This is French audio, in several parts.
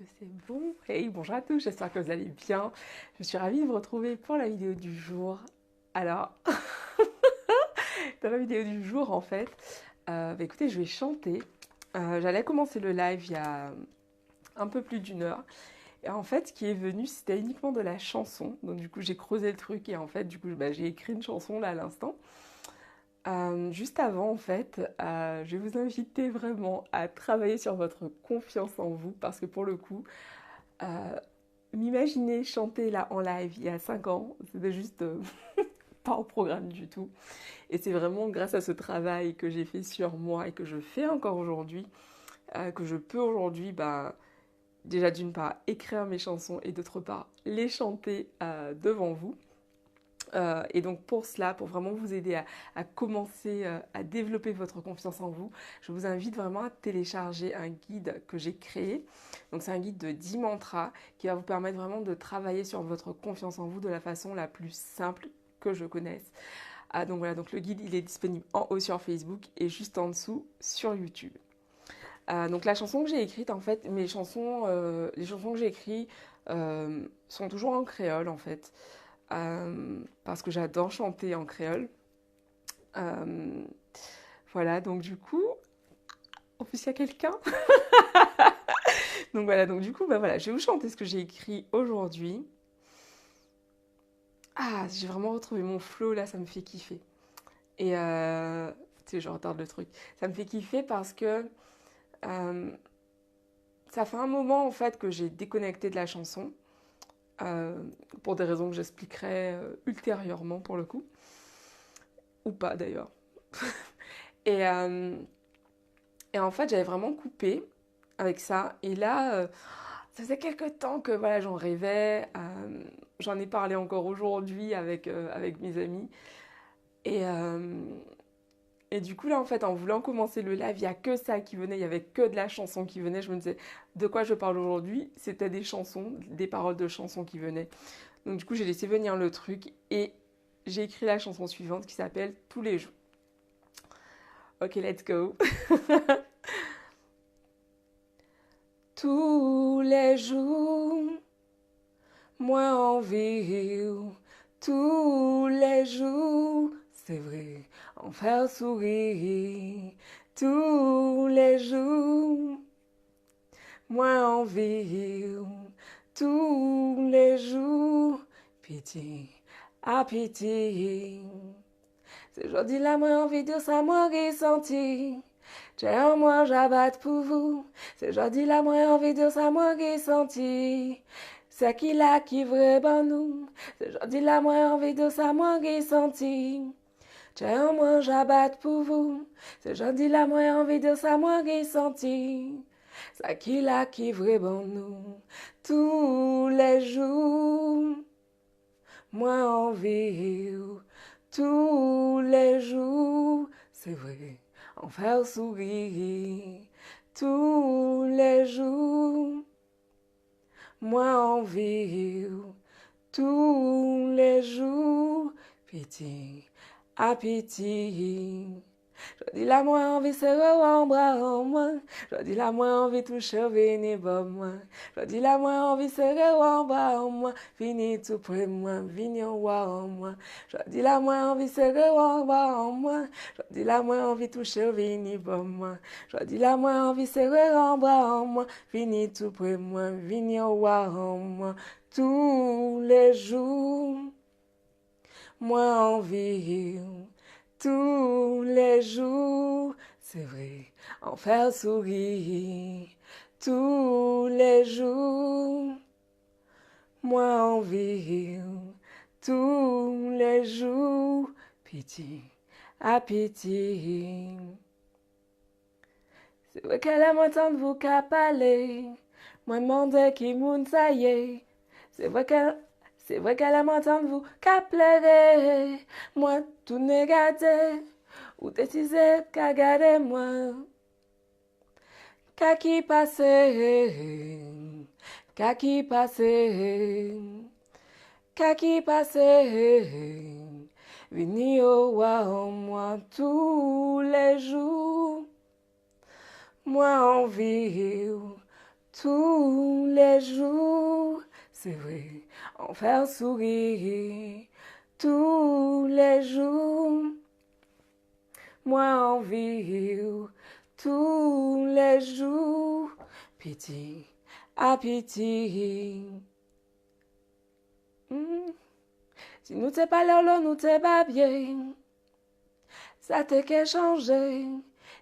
que c'est bon? Hey, bonjour à tous, j'espère que vous allez bien. Je suis ravie de vous retrouver pour la vidéo du jour. Alors, dans la vidéo du jour, en fait, écoutez, je vais chanter. J'allais commencer le live il y a un peu plus d'une heure. Et en fait, ce qui est venu, c'était uniquement de la chanson. Donc, du coup, j'ai creusé le truc et en fait, du coup, j'ai écrit une chanson là à l'instant. Juste avant, en fait, je vais vous inviter vraiment à travailler sur votre confiance en vous parce que pour le coup, euh, m'imaginer chanter là en live il y a 5 ans, c'était juste pas au programme du tout. Et c'est vraiment grâce à ce travail que j'ai fait sur moi et que je fais encore aujourd'hui, que je peux aujourd'hui, déjà d'une part, écrire mes chansons et d'autre part, les chanter devant vous. Et donc pour cela, pour vraiment vous aider à commencer à développer votre confiance en vous, je vous invite vraiment à télécharger un guide que j'ai créé. Donc c'est un guide de 10 mantras qui va vous permettre vraiment de travailler sur votre confiance en vous de la façon la plus simple que je connaisse. Donc voilà, donc le guide il est disponible en haut sur Facebook et juste en dessous sur YouTube. Donc la chanson que j'ai écrite, en fait, les chansons que j'ai écrites sont toujours en créole en fait. Parce que j'adore chanter en créole. Euh, voilà, donc du coup, en plus il y a quelqu'un. Donc voilà, donc du coup, voilà, je vais vous chanter ce que j'ai écrit aujourd'hui. Ah, j'ai vraiment retrouvé mon flow là, ça me fait kiffer. Et tu sais, je retarde le truc. Ça me fait kiffer parce que euh, ça fait un moment en fait que j'ai déconnecté de la chanson. euh, pour des raisons que j'expliquerai ultérieurement pour le coup. Ou pas d'ailleurs. Et, euh, Et en fait, j'avais vraiment coupé avec ça. Et là, ça faisait quelques temps que voilà, j'en rêvais. J'en ai parlé encore aujourd'hui avec mes amis. Et, euh, et du coup, là, en fait, en voulant commencer le live, il n'y a que ça qui venait. Il n'y avait que de la chanson qui venait. Je me disais, de quoi je parle aujourd'hui? C'était des chansons, des paroles de chansons qui venaient. Donc, du coup, j'ai laissé venir le truc. Et j'ai écrit la chanson suivante qui s'appelle Tous les jours. Ok, let's go. Tous les jours. Moi envie tous les jours, c'est vrai, en faire sourire tous les jours. Moi envie tous les jours, pitié, à pitié. C'est aujourd'hui là, moi envie de ça, moi ressenti. J'ai un moi j'abatte pour vous. C'est aujourd'hui là, moi envie de ça, moi ressenti. C'est qui là qui vrai bon nous. C'est aujourd'hui là, moi envie de ça, moi ressenti. J'ai un moi j'abatte pour vous. C'est aujourd'hui là, moi envie de ça, moi ressenti. C'est qui là qui vrai bon nous. Tous les jours. Moi envie tous les jours, c'est vrai, en faire sourire tous les jours. Moi envie tous les jours, pitié, à pitié. Je dis la moi envie serrer en bras en moi. Je dis la moi envie toucher venir bon moi. Je dis la moi envie serrer en bras en moi. Fini tout près moi, vini en voir en moi. Je dis la moi envie serrer en bras en moi. Je dis la moi envie toucher venir bon moi. Je dis la moi envie serrer en bras en moi. Fini tout près moi, vini en voir en moi. Tous les jours, moi envie tous les jours, c'est vrai, en faire sourire tous les jours. Moi envie tous les jours, pitié, à pitié. C'est vrai qu'elle aime entendre vous qu'à parler. Moi demandais qui moun ça y est. C'est vrai qu'elle c'est vrai qu'elle aime entendre vous qu'à pleurer. Moi tout négatif. Ou décisé qu'à garder moi. Qu'à qui passer. Qu'à qui passer. Qu'à qui passer. Vini au wa en moi tous les jours. Moi envie tous les jours, c'est vrai, en faire sourire tous les jours. Moi en vivre tous les jours, pitié à pitié. Si nous t'es pas là, nous t'es pas bien. Ça t'est qu'à changer.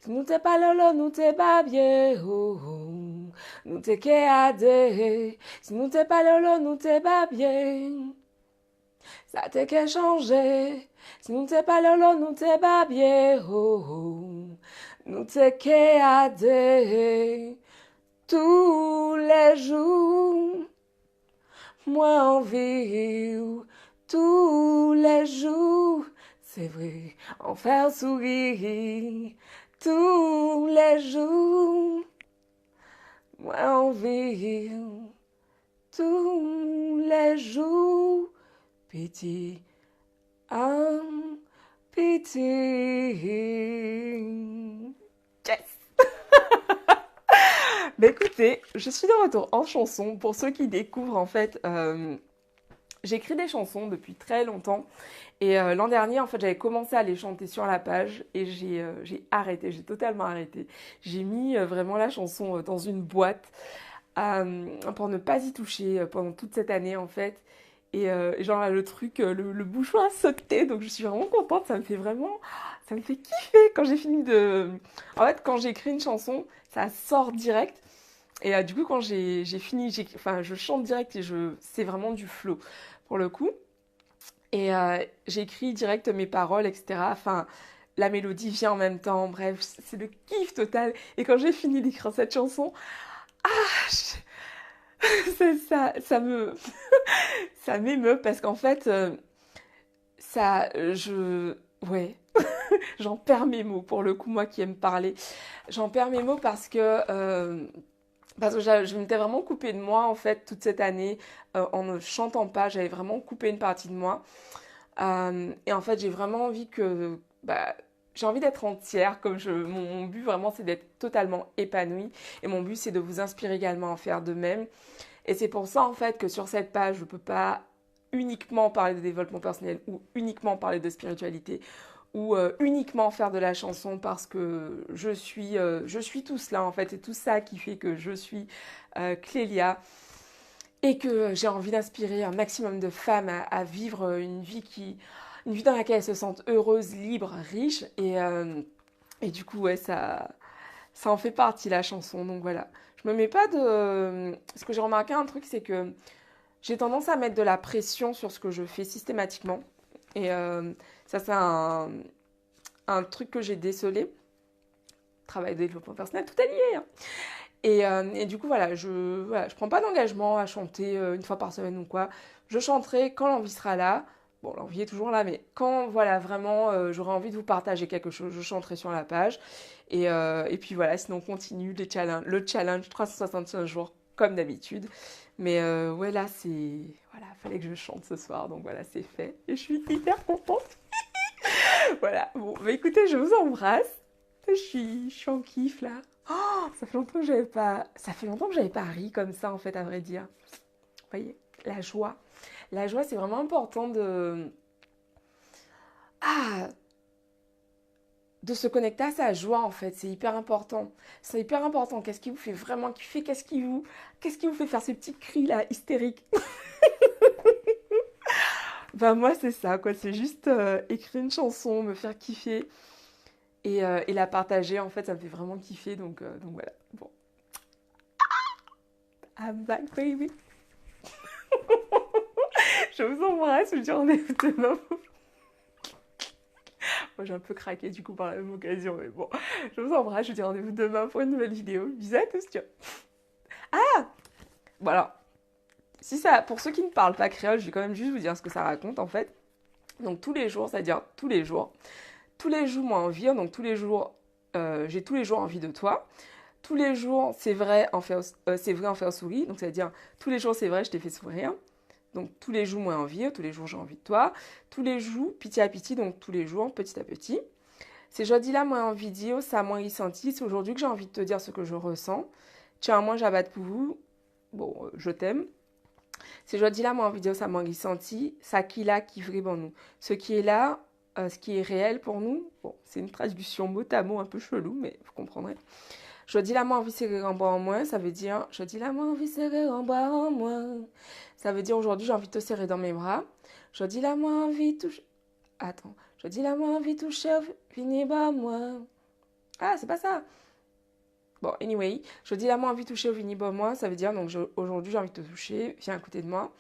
Si nous t'es pas là, nous t'es pas bien. Oh, oh. Nous t'es qu'à adé. Si nous t'es pas là, nous t'es pas bien. Ça t'est qu'à changer. Si nous t'es pas là, nous t'es pas bien. Oh, oh. Nous t'es qu'à adé. Tous les jours. Moi en vivre tous les jours, c'est vrai, en faire sourire tous les jours. Moi en vivre tous les jours, pitié, pitié. Yes! Bah écoutez, je suis de retour en chanson. Pour ceux qui découvrent, en fait, j'écris des chansons depuis très longtemps. Et l'an dernier, en fait, j'avais commencé à les chanter sur la page et j'ai arrêté, j'ai totalement arrêté. J'ai mis vraiment la chanson dans une boîte pour ne pas y toucher pendant toute cette année, en fait. Et genre le truc, le bouchon a sauté, donc je suis vraiment contente, ça me fait kiffer quand j'ai fini de... En fait, quand j'écris une chanson, ça sort direct. Et du coup, quand j'ai fini, enfin, je chante direct et c'est vraiment du flow pour le coup. Et j'écris direct mes paroles, etc. Enfin, la mélodie vient en même temps. Bref, c'est le kiff total. Et quand j'ai fini d'écrire cette chanson, ça me, ça m'émeut parce qu'en fait, ouais, j'en perds mes mots pour le coup, moi qui aime parler. J'en perds mes mots parce que je m'étais vraiment coupée de moi, en fait, toute cette année, en ne chantant pas. J'avais vraiment coupé une partie de moi. Et en fait, j'ai vraiment envie j'ai envie d'être entière. Mon but, vraiment, c'est d'être totalement épanouie. Et mon but, c'est de vous inspirer également à faire de même. Et c'est pour ça, en fait, que sur cette page, je ne peux pas uniquement parler de développement personnel ou uniquement parler de spiritualité ou uniquement faire de la chanson parce que je suis tout cela en fait, c'est tout ça qui fait que je suis Clélia et que j'ai envie d'inspirer un maximum de femmes à vivre une vie dans laquelle elles se sentent heureuses, libres, riches et du coup ouais ça en fait partie la chanson, donc voilà. Je me mets pas de... Ce que j'ai remarqué un truc, c'est que j'ai tendance à mettre de la pression sur ce que je fais systématiquement. Et ça, c'est un truc que j'ai décelé. Travail de développement personnel, tout est lié. Hein. Et du coup, voilà, je prends pas d'engagement à chanter une fois par semaine ou quoi. Je chanterai quand l'envie sera là. Bon, l'envie est toujours là, mais quand, voilà, vraiment, j'aurai envie de vous partager quelque chose, je chanterai sur la page. Et puis voilà, sinon on continue le challenge 365 jours, comme d'habitude. Mais ouais, là, voilà, fallait que je chante ce soir, donc voilà, c'est fait. Et je suis hyper contente. Voilà, bon, bah écoutez, je vous embrasse. Je suis en kiff, là. Oh, ça fait longtemps que j'avais pas ri comme ça, en fait, à vrai dire. Vous voyez, la joie. La joie, c'est vraiment important Ah, de se connecter à sa joie, en fait. C'est hyper important. C'est hyper important. Qu'est-ce qui vous fait vraiment kiffer? Qu'est-ce qui vous fait faire ces petits cris, là, hystériques? Ben moi, c'est ça, quoi. C'est juste écrire une chanson, me faire kiffer et la partager. En fait, ça me fait vraiment kiffer. Donc voilà. Bon. I'm back, baby. Je vous embrasse. Je vous dis rendez-vous demain. Moi, j'ai un peu craqué du coup par la même occasion. Mais bon, je vous embrasse. Je vous dis rendez-vous demain pour une nouvelle vidéo. Bisous à tous. Ciao. Ah! Voilà. Pour ceux qui ne parlent pas créole, je vais quand même juste vous dire ce que ça raconte en fait. Donc tous les jours, c'est-à-dire tous les jours moi envie, donc tous les jours, j'ai tous les jours envie de toi. Tous les jours, c'est vrai en faire sourire, donc c'est-à-dire tous les jours c'est vrai, je t'ai fait sourire. Donc tous les jours moi envie, tous les jours j'ai envie de toi. Tous les jours, pitié à pitié, donc tous les jours, petit à petit. C'est jeudi là moi envie de dire, ça moi ressenti, c'est aujourd'hui que j'ai envie de te dire ce que je ressens. Tiens, moi, j'abatte pour vous. Bon, je t'aime. Si je dis là, moi, en vidéo, ça m'a senti, ça qui là, qui vrai bon nous. Ce qui est là, ce qui est réel pour nous, bon, c'est une traduction mot à mot un peu chelou, mais vous comprendrez. Je dis la moi envie serrer en bas en moins, ça veut dire je dis la moi envie serrer en bas en moins. Ça veut dire aujourd'hui j'ai envie de te serrer dans mes bras. Je dis la moi envie toucher. Attends, je dis la moi envie toucher, fini bas moi. Ah, c'est pas ça. Bon, anyway, je dis la moi envie toucher au fini bas moi, ça veut dire donc aujourd'hui j'ai envie de te toucher, viens à côté de moi.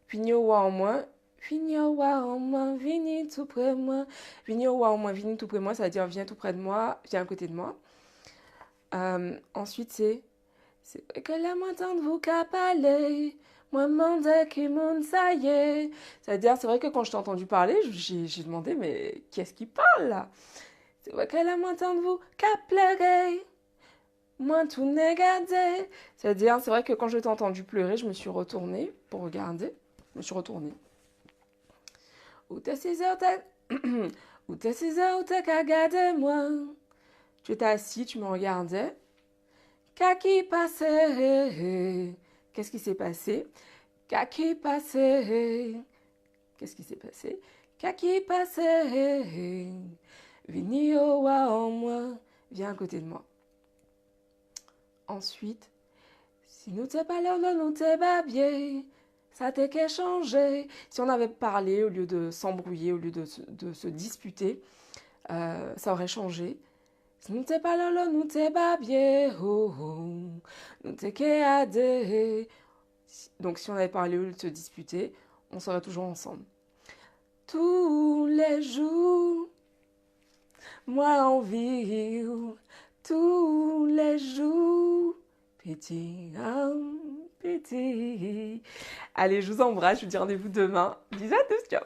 Fini au wa en moins. Vini au wa en moins, vini tout près de moi. Vini au wa en moins, vini tout près de moi, ça veut dire viens tout près de moi, viens à côté de moi. Ensuite, c'est que la matin de vous qu'à parler. Moi, demandais qui monde ça y est. C'est-à-dire, c'est vrai que quand je t'ai entendu parler, j'ai demandé, mais qu'est-ce qui parle là? C'est vrai que la matin de vous qu'à pleurer. Moi, tout n'est gardé. C'est-à-dire, c'est vrai que quand je t'ai entendu pleurer, je me suis retournée pour regarder. Je me suis retournée. Où t'es 6 heures, où t'es 6 heures, où t'es qu'à garder moi? Tu étais assis, tu me regardais. Qu'est-ce qui passait? Qu'est-ce qui s'est passé? Qu'est-ce qui passait? Qu'est-ce qui s'est passé? Qu'est-ce qui passait? Vini au wa en moi, viens à côté de moi. Ensuite, si nous t'es pas là, nous t'es pas bien. Ça t'est qu'à changer. Si on avait parlé au lieu de s'embrouiller, au lieu de se disputer, ça aurait changé. Si nous t'es pas là, nous t'es pas bien. Oh, oh. Nous t'es qu'à des. Donc si on avait parlé au lieu de se disputer, on serait toujours ensemble. Tous les jours, moi en vie, tous les jours, petit, petit. Allez, je vous embrasse, je vous dis rendez-vous demain. Bisous à tous, ciao.